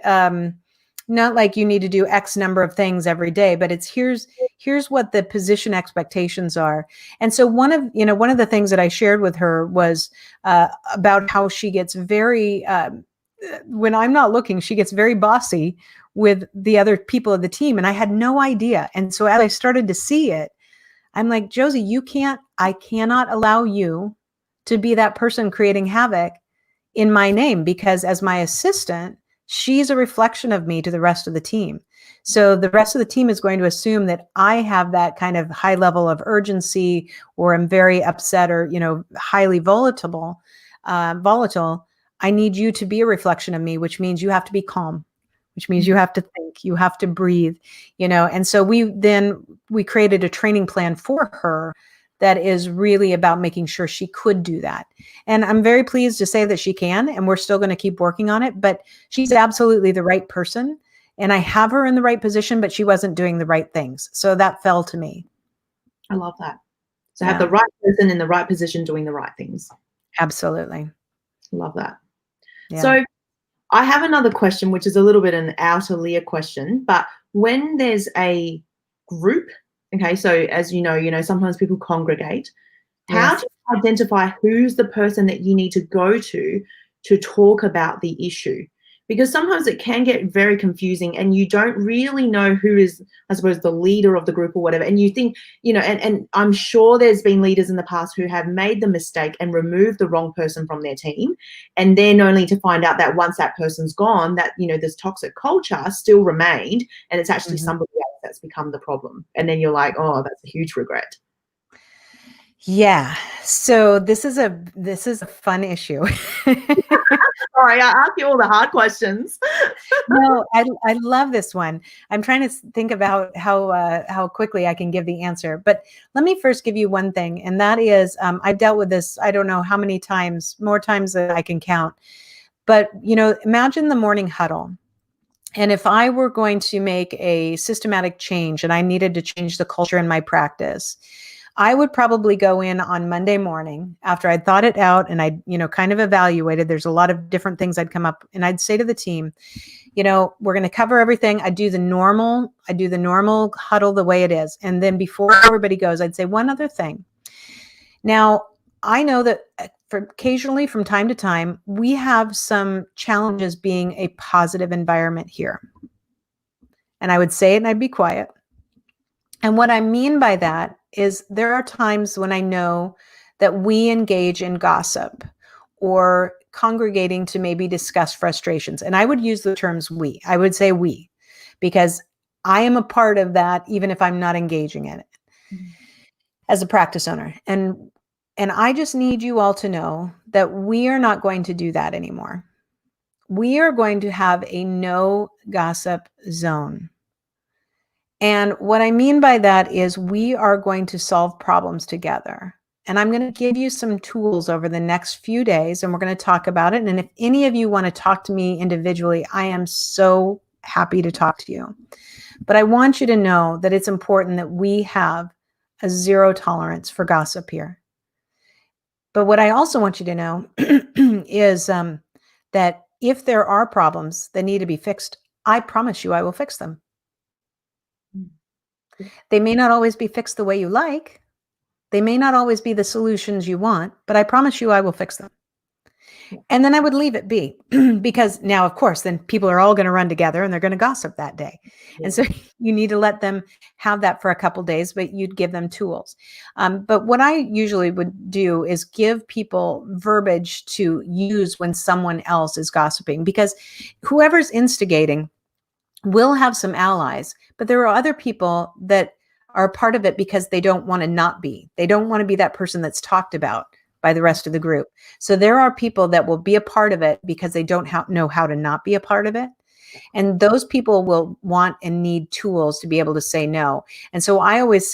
you need to do X number of things every day, but it's here's what the position expectations are. And so one of the things that I shared with her was about how she gets very, when I'm not looking, she gets very bossy with the other people of the team. And I had no idea. And so as I started to see it, I'm like, Josie, I cannot allow you to be that person creating havoc in my name, because as my assistant, she's a reflection of me to the rest of the team. So the rest of the team is going to assume that I have that kind of high level of urgency, or I'm very upset, or, highly volatile. I need you to be a reflection of me, which means you have to be calm, which means you have to think, you have to breathe, and so we created a training plan for her that is really about making sure she could do that. And I'm very pleased to say that she can, and we're still going to keep working on it, but she's absolutely the right person. And I have her in the right position, but she wasn't doing the right things. So that fell to me. I love that. So have the right person in the right position doing the right things. Absolutely. Love that. Yeah. So I have another question, which is a little bit an outer layer question, but when there's a group, okay, so as you know, sometimes people congregate. How do you identify who's the person that you need to go to talk about the issue? Because sometimes it can get very confusing and you don't really know who is, I suppose, the leader of the group or whatever. And you think, and I'm sure there's been leaders in the past who have made the mistake and removed the wrong person from their team. And then only to find out that once that person's gone, that, this toxic culture still remained and it's actually somebody else that's become the problem. And then you're like, oh, that's a huge regret. Yeah. So this is a fun issue. Sorry, I asked you all the hard questions. No, I love this one. I'm trying to think about how quickly I can give the answer. But let me first give you one thing, and that is I've dealt with this, I don't know how many times, more times than I can count. But imagine the morning huddle. And if I were going to make a systematic change and I needed to change the culture in my practice, I would probably go in on Monday morning after I'd thought it out and I'd, kind of evaluated. There's a lot of different things I'd come up, and I'd say to the team, we're going to cover everything. I do the normal huddle the way it is. And then before everybody goes, I'd say one other thing. Now, I know that occasionally from time to time, we have some challenges being a positive environment here. And I would say it and I'd be quiet. And what I mean by that is there are times when I know that we engage in gossip or congregating to maybe discuss frustrations. And I would use the terms we. I would say we, because I am a part of that, even if I'm not engaging in it as a practice owner. And I just need you all to know that we are not going to do that anymore. We are going to have a no gossip zone. And what I mean by that is we are going to solve problems together. And I'm going to give you some tools over the next few days, and we're going to talk about it. And if any of you want to talk to me individually, I am so happy to talk to you. But I want you to know that it's important that we have a zero tolerance for gossip here. But what I also want you to know is that if there are problems that need to be fixed, I promise you I will fix them. They may not always be fixed the way you like. They may not always be the solutions you want, but I promise you I will fix them. And then I would leave it be because now, of course, then people are all going to run together and they're going to gossip that day. Yeah. And so you need to let them have that for a couple days, but you'd give them tools. But what I usually would do is give people verbiage to use when someone else is gossiping, because whoever's instigating will have some allies, but there are other people that are part of it because they don't want to not be. They don't want to be that person that's talked about by the rest of the group. So there are people that will be a part of it because they don't know how to not be a part of it. And those people will want and need tools to be able to say no. And so I always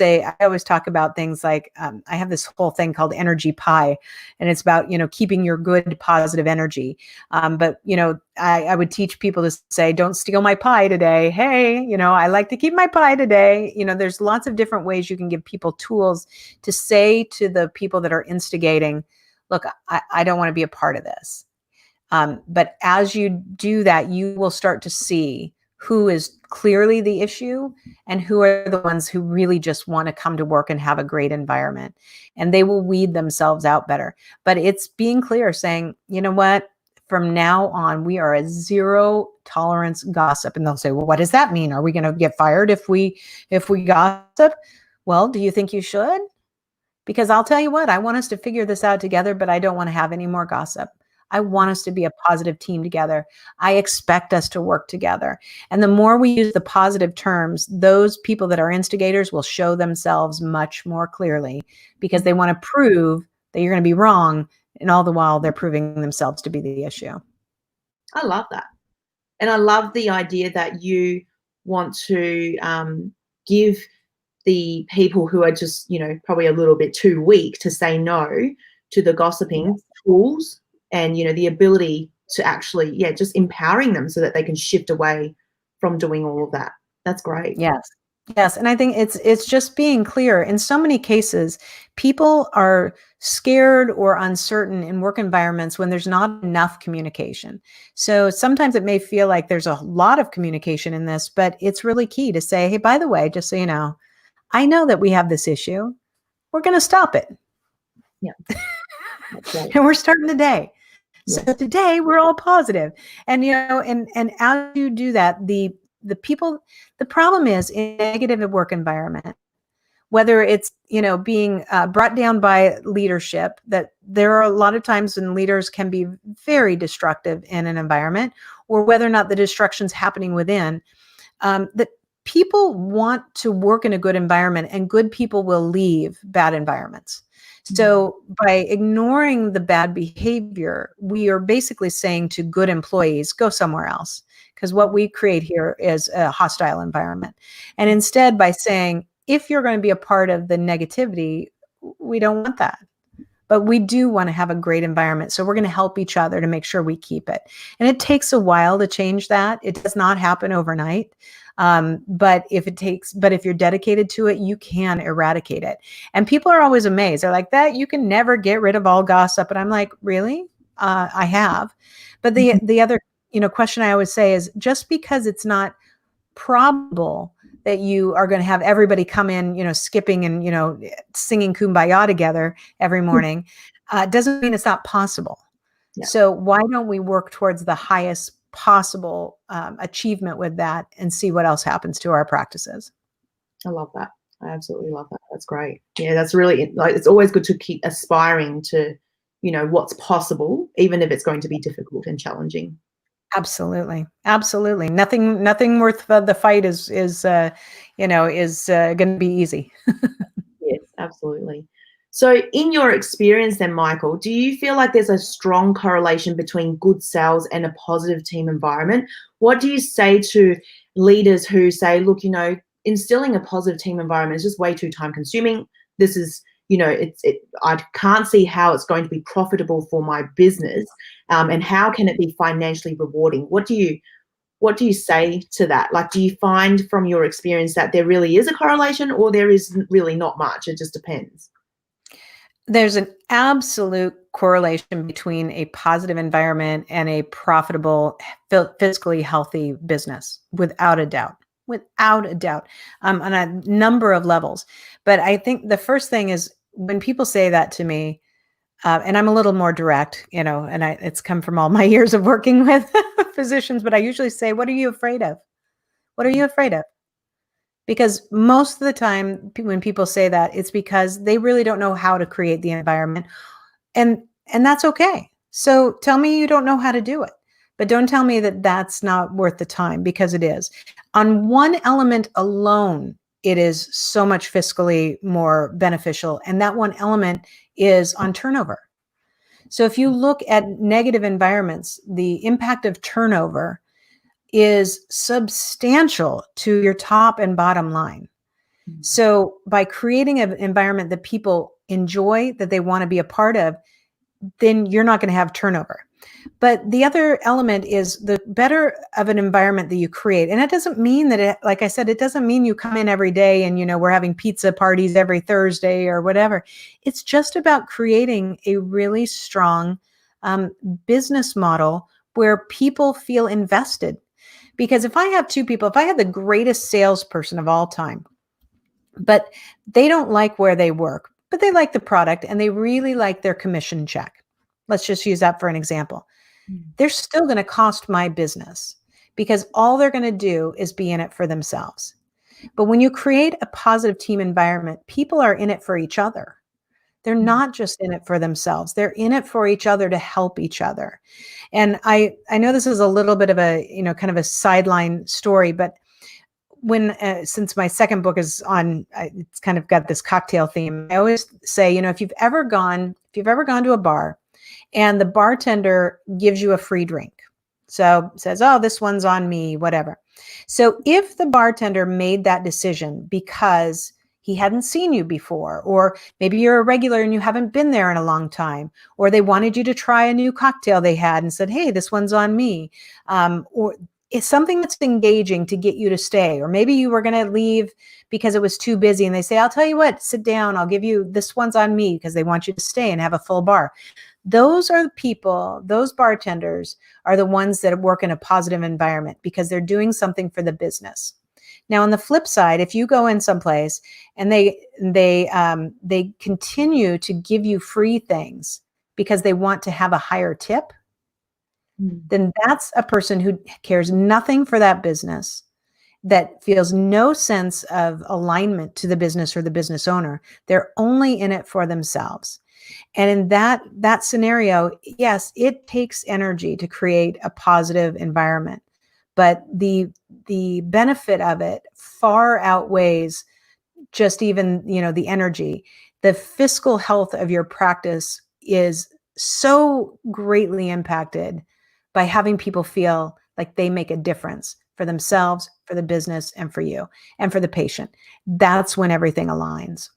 talk about things like, I have this whole thing called energy pie, and it's about, keeping your good, positive energy. But, I would teach people to say, don't steal my pie today. Hey, I like to keep my pie today. There's lots of different ways you can give people tools to say to the people that are instigating, look, I don't want to be a part of this. But as you do that, you will start to see who is clearly the issue and who are the ones who really just want to come to work and have a great environment. And they will weed themselves out better. But it's being clear, saying, you know what, from now on, we are a zero tolerance gossip. And they'll say, well, what does that mean? Are we going to get fired if we gossip? Well, do you think you should? Because I'll tell you what, I want us to figure this out together, but I don't want to have any more gossip. I want us to be a positive team together. I expect us to work together. And the more we use the positive terms, those people that are instigators will show themselves much more clearly, because they want to prove that you're going to be wrong. And all the while they're proving themselves to be the issue. I love that. And I love the idea that you want to give the people who are just, probably a little bit too weak to say no to the gossiping tools, and, the ability to actually, just empowering them so that they can shift away from doing all of that. That's great. Yes. Yes. And I think it's just being clear. In so many cases, people are scared or uncertain in work environments when there's not enough communication. So sometimes it may feel like there's a lot of communication in this, but it's really key to say, hey, by the way, just so you know, I know that we have this issue. We're going to stop it. Yeah. Right. And we're starting today. So today we're all positive. And, and as you do that, the problem is in a negative work environment, whether it's, being brought down by leadership, that there are a lot of times when leaders can be very destructive in an environment, or whether or not the destruction's happening within, that people want to work in a good environment, and good people will leave bad environments. So by ignoring the bad behavior, we are basically saying to good employees, go somewhere else, because what we create here is a hostile environment. And instead, by saying, if you're going to be a part of the negativity, we don't want that. But we do want to have a great environment. So we're going to help each other to make sure we keep it. And it takes a while to change that. It does not happen overnight. But if you're dedicated to it, you can eradicate it. And people are always amazed. They're like, that you can never get rid of all gossip. And I'm like, really? I have. But the other, question I always say is, just because it's not probable that you are going to have everybody come in, skipping and, singing Kumbaya together every morning, doesn't mean it's not possible. Yeah. So why don't we work towards the highest possible achievement with that, and see what else happens to our practices? I love that. I absolutely love that. That's great. Yeah, that's really, it's always good to keep aspiring to, what's possible, even if it's going to be difficult and challenging. Absolutely. Absolutely. Nothing worth the fight is going to be easy. Yes, absolutely. So in your experience then, Michael, do you feel like there's a strong correlation between good sales and a positive team environment? What do you say to leaders who say, look, instilling a positive team environment is just way too time consuming. This is, I can't see how it's going to be profitable for my business. And how can it be financially rewarding? What do you say to that? Like, do you find from your experience that there really is a correlation, or there is really not much? It just depends. There's an absolute correlation between a positive environment and a profitable, fiscally healthy business, without a doubt, on a number of levels. But I think the first thing is, when people say that to me, And I'm a little more direct, and it's come from all my years of working with physicians, but I usually say, what are you afraid of? What are you afraid of? Because most of the time when people say that, it's because they really don't know how to create the environment. And that's okay. So tell me you don't know how to do it, but don't tell me that that's not worth the time, because it is. On one element alone, it is so much fiscally more beneficial. And that one element is on turnover. So if you look at negative environments, the impact of turnover is substantial to your top and bottom line. So by creating an environment that people enjoy, that they want to be a part of, then you're not going to have turnover. But the other element is the better of an environment that you create. And it doesn't mean that, like I said, it doesn't mean you come in every day and, we're having pizza parties every Thursday or whatever. It's just about creating a really strong business model where people feel invested. Because if I have two people, if I have the greatest salesperson of all time, but they don't like where they work, but they like the product and they really like their commission check. Let's just use that for an example. They're still going to cost my business, because all they're going to do is be in it for themselves. But when you create a positive team environment, people are in it for each other. They're not just in it for themselves. They're in it for each other to help each other. And I know this is a little bit of a, kind of a sideline story, but when, since my second book is on, it's kind of got this cocktail theme. I always say, if you've ever gone to a bar and the bartender gives you a free drink, so says, oh, this one's on me, whatever. So if the bartender made that decision because he hadn't seen you before, or maybe you're a regular and you haven't been there in a long time, or they wanted you to try a new cocktail they had and said, hey, this one's on me, or it's something that's engaging to get you to stay. Or maybe you were going to leave because it was too busy and they say, I'll tell you what, sit down, I'll give you, this one's on me, because they want you to stay and have a full bar. Those are the people, those bartenders are the ones that work in a positive environment because they're doing something for the business. Now, on the flip side, if you go in someplace and they continue to give you free things because they want to have a higher tip, then that's a person who cares nothing for that business, that feels no sense of alignment to the business or the business owner. They're only in it for themselves. And in that scenario, yes, it takes energy to create a positive environment, but the benefit of it far outweighs just even, the energy. The fiscal health of your practice is so greatly impacted by having people feel like they make a difference for themselves, for the business, and for you, and for the patient. That's when everything aligns.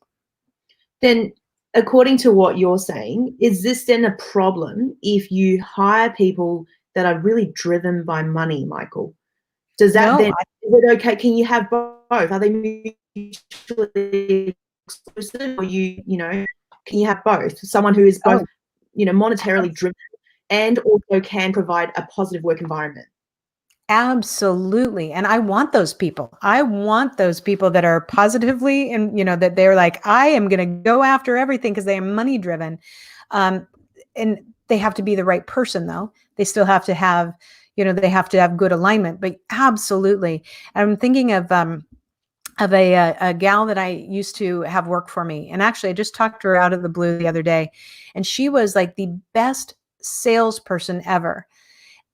Then, according to what you're saying, is this then a problem if you hire people that are really driven by money, Michael? Does that is it okay? Can you have both? Are they mutually exclusive, or can you have both? Someone who is both, monetarily driven and also can provide a positive work environment. Absolutely. And I want those people. I want those people that are positively, and that they're like, I am going to go after everything because they are money driven. And they have to be the right person, though. They still have to have, they have to have good alignment, but absolutely. I'm thinking of a gal that I used to have work for me. And actually I just talked to her out of the blue the other day, and she was like the best salesperson ever.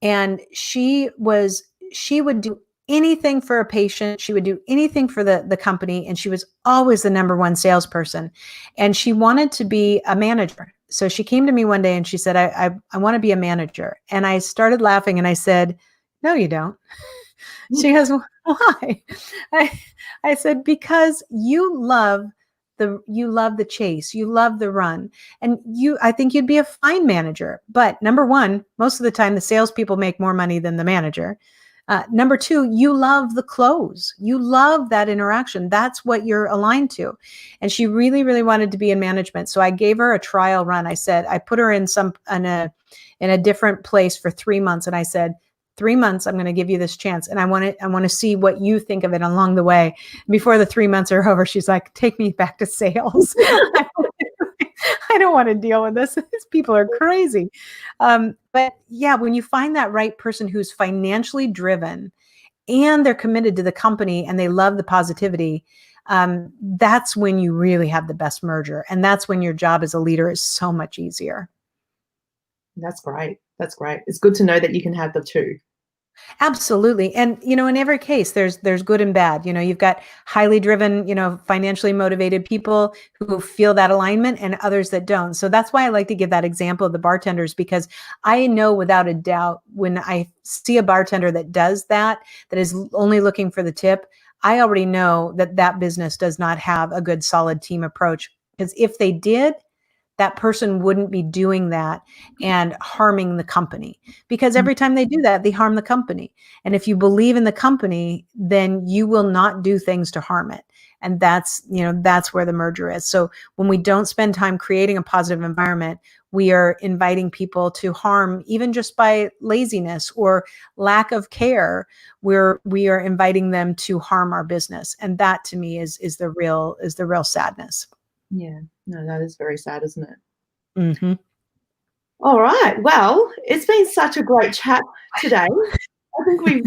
And she would do anything for a patient. She would do anything for the company. And she was always the number one salesperson. And she wanted to be a manager. So she came to me one day and she said, I want to be a manager. And I started laughing and I said, no, you don't. She goes, why? I said, because you love the chase, you love the run, and I think you'd be a fine manager. But number one, most of the time the salespeople make more money than the manager. Number two, you love the close. You love that interaction. That's what you're aligned to. And she really, really wanted to be in management. So I gave her a trial run. I said, I put her in a different place for 3 months. And I said, 3 months, I'm going to give you this chance. And I want to see what you think of it along the way. Before the 3 months are over, she's like, take me back to sales. I don't want to deal with this. These people are crazy. But yeah, when you find that right person who's financially driven and they're committed to the company and they love the positivity, that's when you really have the best merger. And that's when your job as a leader is so much easier. That's great. That's great. It's good to know that you can have the two. Absolutely. And, in every case, there's good and bad. You've got highly driven, financially motivated people who feel that alignment and others that don't. So that's why I like to give that example of the bartenders, because I know without a doubt when I see a bartender that does that is only looking for the tip, I already know that that business does not have a good, solid team approach. Because if they did, that person wouldn't be doing that and harming the company, because every time they do that, they harm the company. And if you believe in the company, then you will not do things to harm it. And that's where the merger is. So when we don't spend time creating a positive environment, we are inviting people to harm, even just by laziness or lack of care. We are inviting them to harm our business. And that to me is the real sadness. Yeah. No, that is very sad, isn't it? Mm-hmm. All right. Well, it's been such a great chat today. I think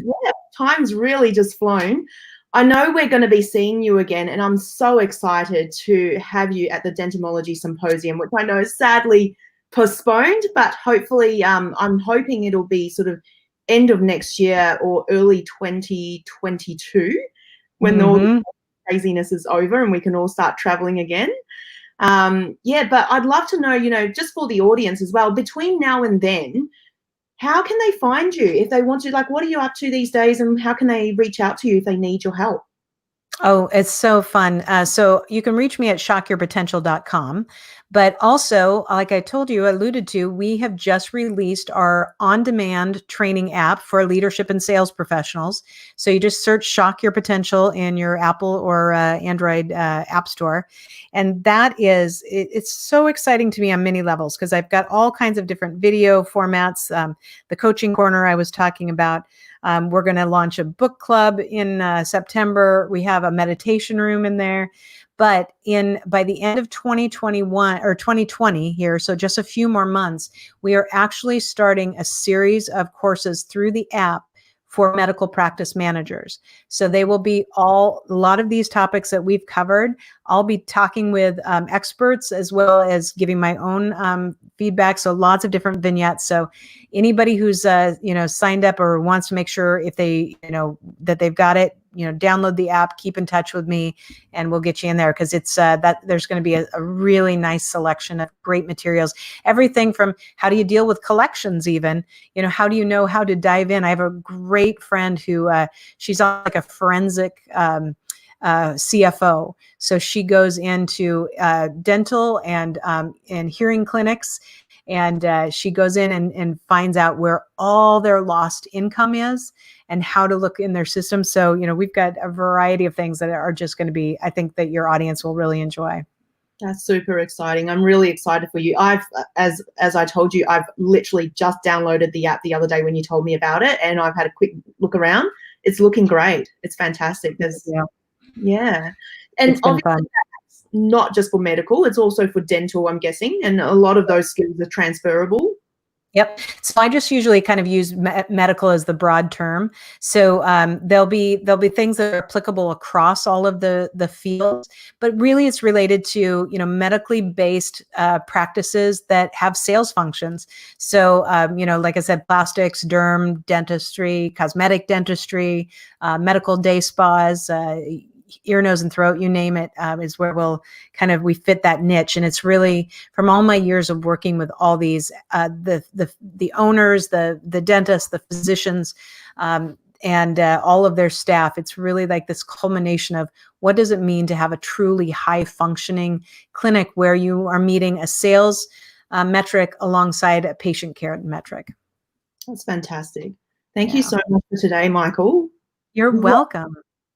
time's really just flown. I know we're going to be seeing you again, and I'm so excited to have you at the Dentimology Symposium, which I know is sadly postponed, but hopefully I'm hoping it'll be sort of end of next year or early 2022 when all the craziness is over and we can all start traveling again. But I'd love to know, just for the audience as well, between now and then, how can they find you if they want to? Like, what are you up to these days, and how can they reach out to you if they need your help? Oh, it's so fun. So you can reach me at shockyourpotential.com. But also, like I told you, alluded to, we have just released our on-demand training app for leadership and sales professionals. So you just search Shock Your Potential in your Apple or Android app store. And it's so exciting to me on many levels, because I've got all kinds of different video formats. The coaching corner I was talking about. We're going to launch a book club in September. We have a meditation room in there. But by the end of 2021 or 2020 here, so just a few more months, we are actually starting a series of courses through the app for medical practice managers. So they will be a lot of these topics that we've covered. I'll be talking with experts as well as giving my own feedback. So lots of different vignettes. So anybody who's signed up or wants to make sure if they that they've got it, download the app, keep in touch with me, and we'll get you in there, because it's that there's going to be a really nice selection of great materials. Everything from how do you deal with collections, even, how do you know how to dive in? I have a great friend who she's on like a forensic CFO. So she goes into dental and hearing clinics, and she goes in and finds out where all their lost income is and how to look in their system. So, we've got a variety of things that are just going to be, I think that your audience will really enjoy. That's super exciting. I'm really excited for you. As I told you, I've literally just downloaded the app the other day when you told me about it, and I've had a quick look around. It's looking great. It's fantastic. Yeah. And obviously that's not just for medical, it's also for dental, I'm guessing, and a lot of those skills are transferable. Yep. So I just usually kind of use medical as the broad term. So there'll be things that are applicable across all of the fields, but really it's related to medically based practices that have sales functions. So like I said, plastics, derm, dentistry, cosmetic dentistry, medical day spas. Ear, nose, and throat, you name it, is where we fit that niche. And it's really from all my years of working with all these, the owners, the dentists, the physicians, and all of their staff. It's really like this culmination of what does it mean to have a truly high functioning clinic where you are meeting a sales metric alongside a patient care metric. That's fantastic. Thank you so much for today, Michael. You're welcome.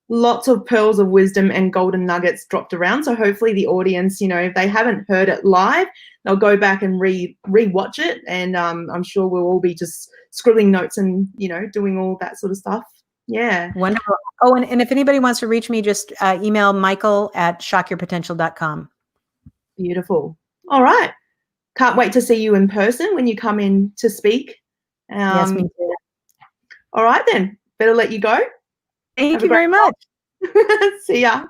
Lots of pearls of wisdom and golden nuggets dropped around. So hopefully the audience, if they haven't heard it live, they'll go back and re-watch it. And I'm sure we'll all be just scribbling notes and, doing all that sort of stuff. Yeah. Wonderful. Oh, and if anybody wants to reach me, just email Michael at shockyourpotential.com. Beautiful. All right. Can't wait to see you in person when you come in to speak. Yes, me too. All right then. Better let you go. Thank Have a you very much. great See ya.